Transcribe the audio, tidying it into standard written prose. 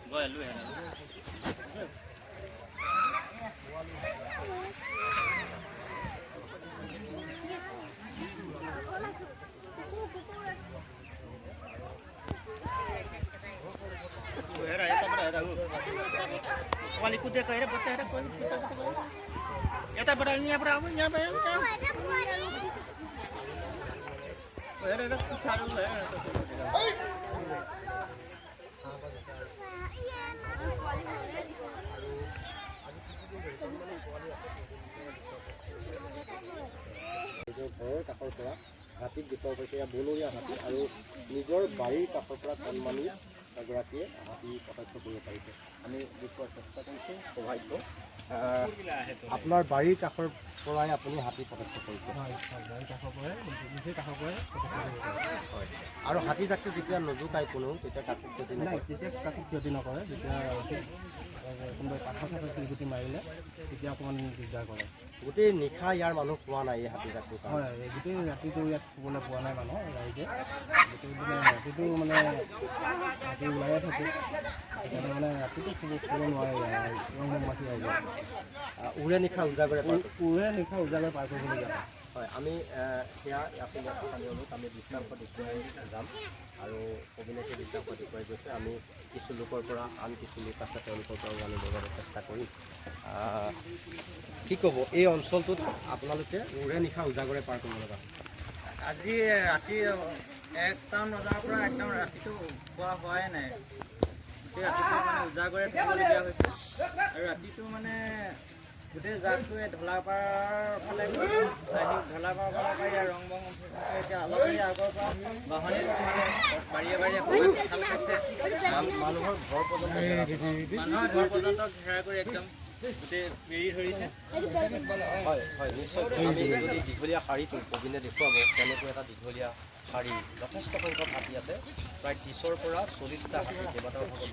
Wali kuda kau ada betul ada kau betul. Ya tak berang ni apa apa ni apa yang kau. Ada kucing ada. ঘৰৰ কাষৰ পৰা হাতীক দেখুৱাব পাৰিছে ইয়াৰ বনৰীয়া হাতী আৰু নিজৰ বাৰীৰ কাষৰ পৰা কণমানি এগৰাকীয়ে হাতী প্ৰত্যক্ষ কৰিব পাৰিছে। আমি দেখুওৱাৰ চেষ্টা কৰিছোঁ সৌভাগ্য আপোনাৰ বাৰীৰ কাষৰ পৰাই আপুনি হাতী প্ৰত্যক্ষ কৰিছে। বাৰীৰ কাষৰ পৰাই নিজে কাষৰ পৰাই হয় আৰু হাতী জাকটো যেতিয়া নজোকায় কোনো তেতিয়া কাকো ক্ষতি নাই, তেতিয়া কাকো ক্ষতি নকৰে। যেতিয়া কোনোবাই পাথৰ চাথৰ শিলগুটি মাৰিলে তেতিয়া অকণমান দিগদাৰ কৰে। গোটেই নিশা ইয়াৰ মানুহ পোৱা নাই এই হাতী জাকটোৰ কাৰণে। হয়, গোটেই ৰাতিটো ইয়াত শুবলৈ পোৱা নাই মানুহ ৰাইজে। গোটেই মানে ৰাতিটো মানে ৰাতি ওলায়ে থাকে, সেইকাৰণে মানে ৰাতিটো শুব নোৱাৰে ৰংমুখী ৰাইজে। উৰে নিশা উজাগৰে উৰে নিশা উজাগৰে পাৰ কৰিবলগীয়া হয়। হয়, আমি সেয়া ইয়াতে অনুৰোধ আমি দৃষ্টান্ত দেখুৱাই যাম আৰু অভিনেত্ৰী দৃষ্টান্ত দেখুৱাই গৈছে। আমি কিছু লোকৰ পৰা আন কিছু লোক আছে তেওঁলোকৰ পৰাও জানিবৰ বাবে চেষ্টা কৰিম। কি ক'ব এই অঞ্চলটোত আপোনালোকে উৰে নিশা উজাগৰে পাৰ কৰিব লগা হয়? আজি ৰাতি 1টামান বজাৰ পৰা একদম ৰাতিটো খোৱা হোৱাই নাই। গোটেই ৰাতিটো মানে উজাগৰে থাকিবলগীয়া হৈছে আৰু ৰাতিটো মানে গোটেই জাকটোৱে ঢলাপাৰৰ ফালে আহি ঢলাপাৰৰ ফালৰ পৰা ইয়াৰ ৰং বং এতিয়া অলপ আগৰ পৰা বাহনীত মানে বাৰীয়ে বাৰীয়ে ভাল খাইছে। মানুহৰ ঘৰ পৰ্যন্ত ঘেৰা কৰি একদম গোটেই বেৰি ধৰিছে। হয় হয় নিশ্চয়। আমি যদি দীঘলীয়া শাৰীটো প্ৰবীণে দেখুৱাব তেনেকৈ এটা দীঘলীয়া শাৰী যথেষ্ট সংখ্যক হাতী আছে, প্ৰায় 30ৰ পৰা 40টা হাতী কেইবাটাও ভাগত